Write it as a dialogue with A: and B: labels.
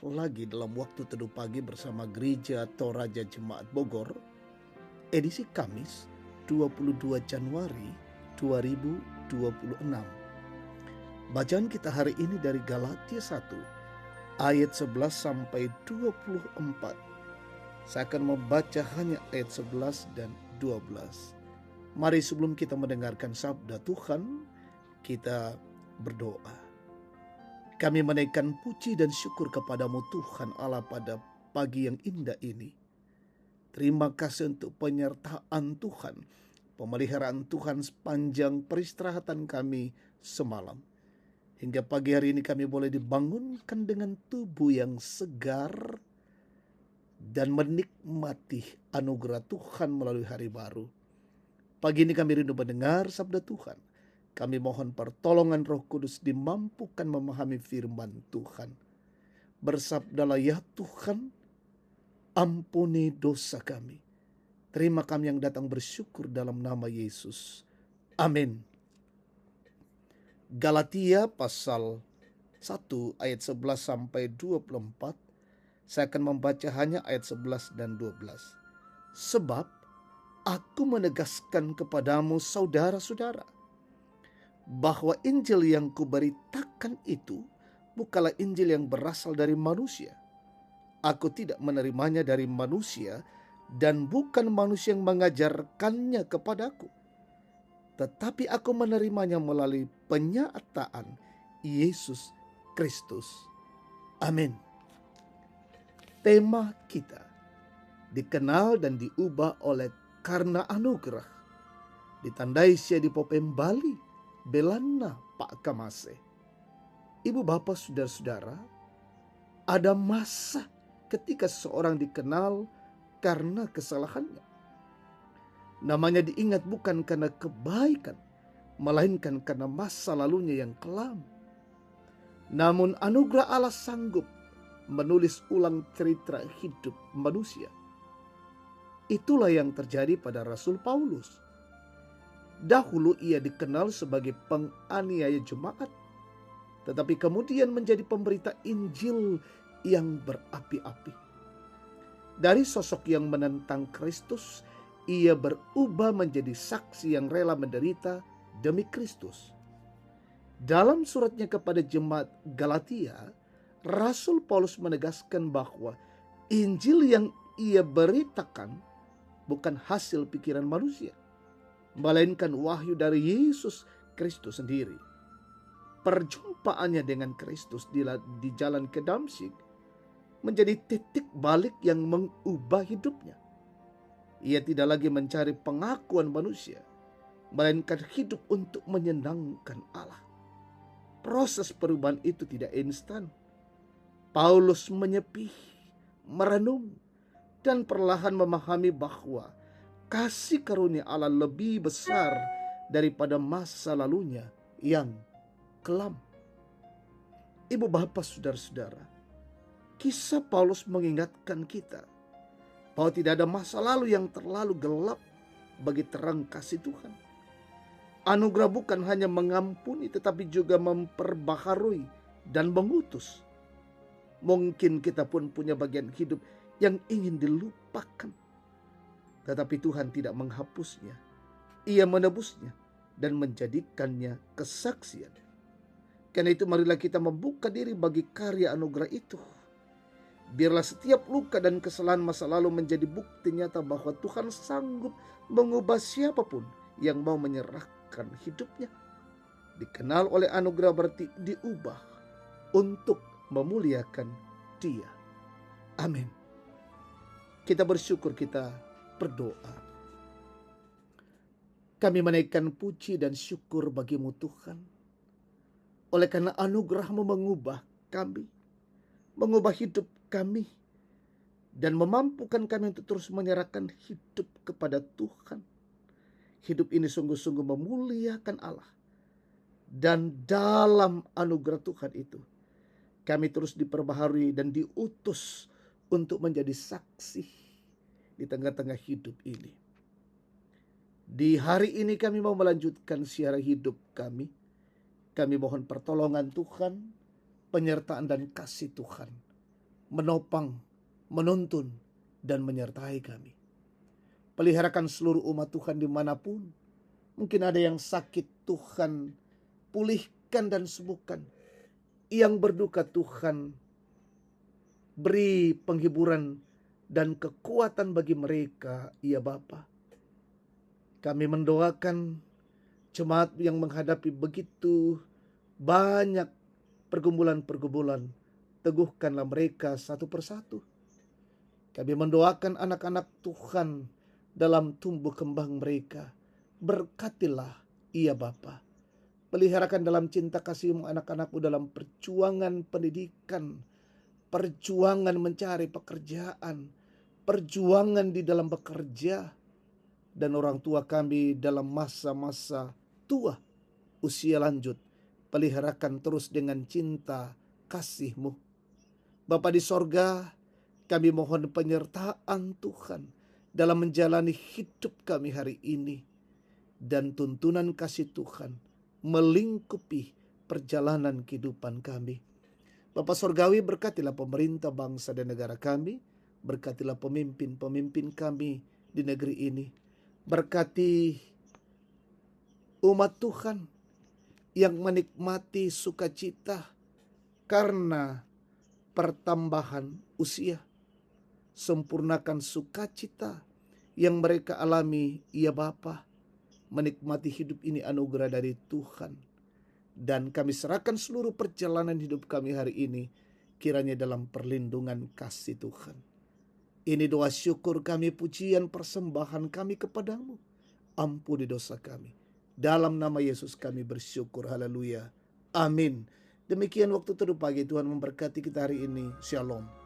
A: lagi dalam waktu teduh pagi bersama Gereja Toraja Jemaat Bogor, edisi Kamis 22 Januari 2026. Bacaan kita hari ini dari Galatia 1 ayat 11 sampai 24. Saya akan membaca hanya ayat 11 dan 12. Mari sebelum kita mendengarkan sabda Tuhan, kita berdoa. Kami menaikkan puji dan syukur kepadamu Tuhan Allah pada pagi yang indah ini. Terima kasih untuk penyertaan Tuhan, pemeliharaan Tuhan sepanjang peristirahatan kami semalam. Hingga pagi hari ini kami boleh dibangunkan dengan tubuh yang segar dan menikmati anugerah Tuhan melalui hari baru. Pagi ini kami rindu mendengar sabda Tuhan. Kami mohon pertolongan Roh Kudus dimampukan memahami firman Tuhan. Bersabdalah ya Tuhan, ampuni dosa kami. Terima kami yang datang bersyukur dalam nama Yesus. Amin. Galatia pasal 1 ayat 11 sampai 24. Saya akan membaca hanya ayat 11 dan 12. Sebab aku menegaskan kepadamu saudara-saudara, bahwa Injil yang kuberitakan itu bukanlah Injil yang berasal dari manusia. Aku tidak menerimanya dari manusia dan bukan manusia yang mengajarkannya kepadaku. Tetapi aku menerimanya melalui penyataan Yesus Kristus. Amin. Tema kita dikenal dan diubah oleh karena anugerah. Ditandai sia di popem Bali Belanda Pak Kamase. Ibu bapak saudara-saudara, ada masa ketika seseorang dikenal karena kesalahannya. Namanya diingat bukan karena kebaikan, melainkan karena masa lalunya yang kelam. Namun anugerah Allah sanggup menulis ulang cerita hidup manusia. Itulah yang terjadi pada Rasul Paulus. Dahulu ia dikenal sebagai penganiaya jemaat, tetapi kemudian menjadi pemberita Injil yang berapi-api. Dari sosok yang menentang Kristus, ia berubah menjadi saksi yang rela menderita demi Kristus. Dalam suratnya kepada jemaat Galatia, Rasul Paulus menegaskan bahwa Injil yang ia beritakan bukan hasil pikiran manusia, melainkan wahyu dari Yesus Kristus sendiri. Perjumpaannya dengan Kristus di jalan ke Damsyik menjadi titik balik yang mengubah hidupnya. Ia tidak lagi mencari pengakuan manusia, melainkan hidup untuk menyenangkan Allah. Proses perubahan itu tidak instan. Paulus menyepi, merenung, dan perlahan memahami bahwa kasih karunia Allah lebih besar daripada masa lalunya yang kelam. Ibu bapak saudara-saudara, kisah Paulus mengingatkan kita bahwa tidak ada masa lalu yang terlalu gelap bagi terang kasih Tuhan. Anugerah bukan hanya mengampuni tetapi juga memperbaharui dan mengutus. Mungkin kita pun punya bagian hidup yang ingin dilupakan, tetapi Tuhan tidak menghapusnya. Ia menebusnya dan menjadikannya kesaksian. Karena itu marilah kita membuka diri bagi karya anugerah itu. Biarlah setiap luka dan kesalahan masa lalu menjadi bukti nyata bahwa Tuhan sanggup mengubah siapapun yang mau menyerahkan hidupnya. Dikenal oleh anugerah berarti diubah untuk memuliakan Dia. Amin. Kita bersyukur, kita berdoa. Kami menaikkan puji dan syukur bagimu Tuhan. Oleh karena anugerah-Mu mengubah kami, mengubah hidup kami, dan memampukan kami untuk terus menyerahkan hidup kepada Tuhan. Hidup ini sungguh-sungguh memuliakan Allah. Dan dalam anugerah Tuhan itu, kami terus diperbaharui dan diutus untuk menjadi saksi di tengah-tengah hidup ini. Di hari ini kami mau melanjutkan siaran hidup kami. Kami mohon pertolongan Tuhan, penyertaan dan kasih Tuhan menopang, menuntun, dan menyertai kami. Peliharakan seluruh umat Tuhan dimanapun. Mungkin ada yang sakit, Tuhan pulihkan dan sembuhkan. Yang berduka, Tuhan beri penghiburan dan kekuatan bagi mereka, ya Bapa. Kami mendoakan jemaat yang menghadapi begitu banyak pergumulan-pergumulan. Teguhkanlah mereka satu persatu. Kami mendoakan anak-anak Tuhan dalam tumbuh kembang mereka. Berkatilah, iya Bapa. Peliharakan dalam cinta kasih-Mu anak-anak-Mu dalam perjuangan pendidikan, perjuangan mencari pekerjaan, perjuangan di dalam bekerja, dan orang tua kami dalam masa-masa tua, usia lanjut. Peliharakan terus dengan cinta kasih-Mu. Bapa di sorga, kami mohon penyertaan Tuhan dalam menjalani hidup kami hari ini. Dan tuntunan kasih Tuhan melingkupi perjalanan kehidupan kami. Bapa Sorgawi, berkatilah pemerintah bangsa dan negara kami. Berkatilah pemimpin-pemimpin kami di negeri ini. Berkati umat Tuhan yang menikmati sukacita karena pertambahan usia. Sempurnakan sukacita yang mereka alami, ya Bapa. Menikmati hidup ini anugerah dari Tuhan. Dan kami serahkan seluruh perjalanan hidup kami hari ini kiranya dalam perlindungan kasih Tuhan. Ini doa syukur kami, pujian persembahan kami kepadamu. Ampuni dosa kami. Dalam nama Yesus kami bersyukur. Haleluya. Amin. Demikian waktu teduh pagi. Tuhan memberkati kita hari ini. Shalom.